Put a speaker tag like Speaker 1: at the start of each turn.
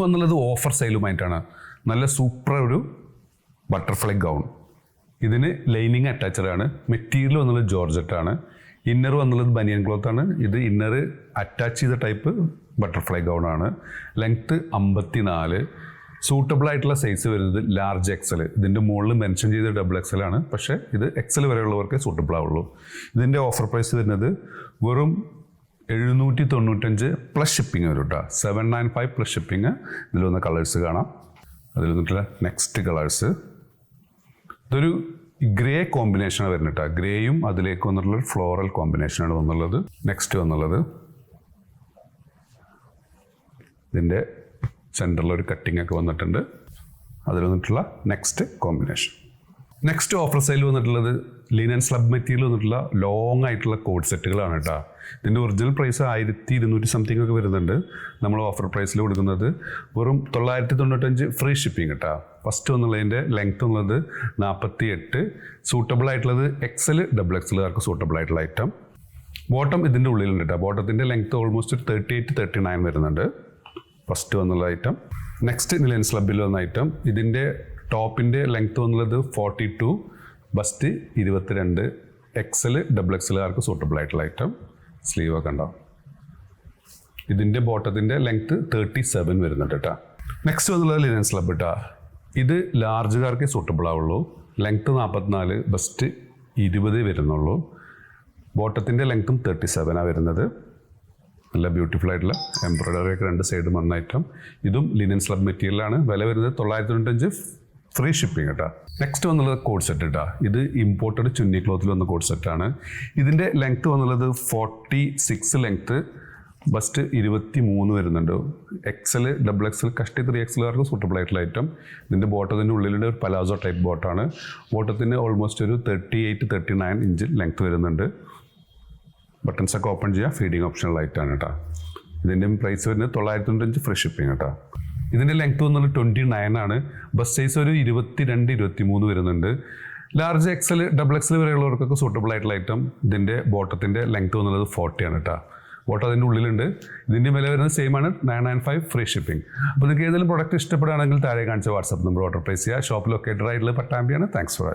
Speaker 1: വന്നുള്ളത് offer സെയിലുമായിട്ടാണ്. നല്ല super ഒരു butterfly gown. ഇതിന് ലൈനിങ് അറ്റാച്ചഡ് ആണ്. മെറ്റീരിയൽ വന്നുള്ളത് ജോർജറ്റാണ്. ഇന്നർ വന്നുള്ളത് ബനിയൻ ക്ലോത്ത് ആണ്. ഇത് ഇന്നർ അറ്റാച്ച് ചെയ്ത ടൈപ്പ് ബട്ടർഫ്ലൈ ഗൗൺ ആണ്. ലെങ്ത്ത് 54. സൂട്ടബിൾ ആയിട്ടുള്ള സൈസ് വരുന്നത് ലാർജ് എക്സൽ. ഇതിൻ്റെ മുകളിൽ മെൻഷൻ ചെയ്ത ഡബിൾ എക്സൽ ആണ്. പക്ഷേ ഇത് എക്സൽ വരെയുള്ളവർക്ക് സൂട്ടബിൾ ആവുള്ളൂ. ഇതിൻ്റെ ഓഫർ പ്രൈസ് വരുന്നത് വെറും 795 പ്ലസ് ഷിപ്പിംഗ് വരും കേട്ടോ. 795 പ്ലസ് ഷിപ്പിംഗ്. ഇതിൽ വന്ന കളേഴ്സ് കാണാം. അതിൽ വന്നിട്ടുള്ള നെക്സ്റ്റ് കളേഴ്സ് ഇതൊരു ഗ്രേ കോമ്പിനേഷനാണ് വരുന്നത് കേട്ടോ. ഗ്രേയും അതിലേക്ക് വന്നിട്ടുള്ള ഫ്ലോറൽ കോമ്പിനേഷനാണ് വന്നുള്ളത്. നെക്സ്റ്റ് വന്നുള്ളത് ഇതിൻ്റെ സെൻറ്ററിൽ ഒരു കട്ടിംഗ് ഒക്കെ വന്നിട്ടുണ്ട്. അതിൽ വന്നിട്ടുള്ള next combination. Next offer sale വന്നിട്ടുള്ളത് ലിനൻ സ്ലബ് മെറ്റീരിയൽ വന്നിട്ടുള്ള ലോങ് ആയിട്ടുള്ള കോഡ് സെറ്റുകളാണ് കേട്ടോ. ഇതിൻ്റെ ഒറിജിനൽ പ്രൈസ് 1200 സംതിങ് ഒക്കെ വരുന്നുണ്ട്. നമ്മൾ ഓഫർ പ്രൈസിൽ കൊടുക്കുന്നത് വെറും 995 ഫ്രീ ഷിപ്പിംഗ് കേട്ടോ. ഫസ്റ്റ് വന്നുള്ളതിൻ്റെ ലെങ്ത് എന്നുള്ളത് 48. സൂട്ടബിൾ ആയിട്ടുള്ളത് എക്സൽ ഡബിൾ എക്സലുകാർക്ക് സൂട്ടബിൾ ആയിട്ടുള്ള ഐറ്റം. ബോട്ടം ഇതിൻ്റെ ഉള്ളിലുണ്ട് കേട്ടോ. ബോട്ടത്തിൻ്റെ ലെങ്ത് ഓൾമോസ്റ്റ് 38-39 വരുന്നുണ്ട്. ഫസ്റ്റ് വന്നുള്ള ഐറ്റം. നെക്സ്റ്റ് ലിനൻ സ്ലബിൽ വന്ന ഐറ്റം. ഇതിൻ്റെ ടോപ്പിൻ്റെ ലെങ്ത് വന്നുള്ളത് 42. ബസ്റ്റ് 22. എക്സൽ ഡബിൾ എക്സലുകാർക്ക് സൂട്ടബിൾ ആയിട്ടുള്ള ഐറ്റം. സ്ലീവ് ഒക്കെ ഉണ്ടാവും. ഇതിൻ്റെ ബോട്ടത്തിൻ്റെ ലെങ്ത് 37 വരുന്നുണ്ട് കേട്ടോ. നെക്സ്റ്റ് വന്നുള്ളത് ലിനൻ സ്ലബ് കേട്ടോ. ഇത് ലാർജുകാർക്ക് സൂട്ടബിൾ ആവുള്ളൂ. ലെങ്ത് 44. ബസ്റ്റ് 20 വരുന്നുള്ളൂ. ബോട്ടത്തിൻ്റെ ലെങ്ത്തും 37 വരുന്നത്. നല്ല ബ്യൂട്ടിഫുൾ ആയിട്ടുള്ള എംബ്രോയ്ഡറി ഒക്കെ രണ്ട് സൈഡും വന്ന ഐറ്റം. ഇതും ലിനൻ സ്ലബ് മെറ്റീരിയലാണ്. വില വരുന്നത് 995 ഫ്രീ ഷിപ്പിംഗ് കേട്ടോ. നെക്സ്റ്റ് വന്നുള്ളത് കോഡ് സെറ്റ് കേട്ടോ. ഇത് ഇമ്പോർട്ടഡ് ചുന്നി ക്ലോത്തിൽ വന്ന കോഡ് സെറ്റാണ്. ഇതിൻ്റെ ലെങ്ത്ത് വന്നുള്ളത് 46 ലെങ്ത്ത്. ബസ്റ്റ് 23 വരുന്നുണ്ട്. എക്സൽ ഡബിൾ എക്സൽ കഷ്ടി 3 എക്സലുകാർക്ക് സൂട്ടബിൾ ആയിട്ടുള്ള ഐറ്റം. ഇതിൻ്റെ ബോട്ടത്തിൻ്റെ ഉള്ളിലുള്ള ഒരു പലാസോ ടൈപ്പ് ബോട്ടാണ്. ബോട്ടത്തിന് ഓൾമോസ്റ്റ് ഒരു 38-39 ഇഞ്ച് ലെങ്ത്ത് വരുന്നുണ്ട്. ബട്ടൺസ് ഒക്കെ ഓപ്പൺ ചെയ്യുക. ഫീഡിങ് ഓപ്ഷണൽ ആയിട്ടാണ് കേട്ടോ. ഇതിൻ്റെ പ്രൈസ് വരുന്നത് 995 ഫ്രീ ഷിപ്പിംഗ് കേട്ടോ. ഇതിൻ്റെ ലെങ്ത്ത് വന്നത് 29 ആണ്. ബസ് സൈസ് ഒരു 22-23 വരുന്നുണ്ട്. ലാർജ് എക്സൽ ഡബിൾ എക്സൽ വരെയുള്ളവർക്കൊക്കെ സൂട്ടബിൾ ആയിട്ടുള്ള ഐറ്റം. ഇതിൻ്റെ ബോട്ടത്തിൻ്റെ ലെങ്ത്ത് വന്നത് 40 ആണ് കേട്ടോ. ബോട്ടം അതിൻ്റെ ഉള്ളിലുണ്ട്. ഇതിൻ്റെ വില വരുന്നത് സെയിം ആണ്. 995 ഫ്രീ ഷിപ്പിംഗ്. അപ്പോൾ നിങ്ങൾക്ക് ഏതെങ്കിലും പ്രോഡക്റ്റ് ഇഷ്ടപ്പെടുകയാണെങ്കിൽ താഴെ കാണിച്ച വാട്സാപ്പ് നമ്പർ ഓർഡർ പ്ലേസ് ചെയ്യുക. ഷോപ്പ് ലൊക്കേറ്റഡ് ആയിട്ടുള്ള പട്ടാമ്പിയാണ്. Thanks for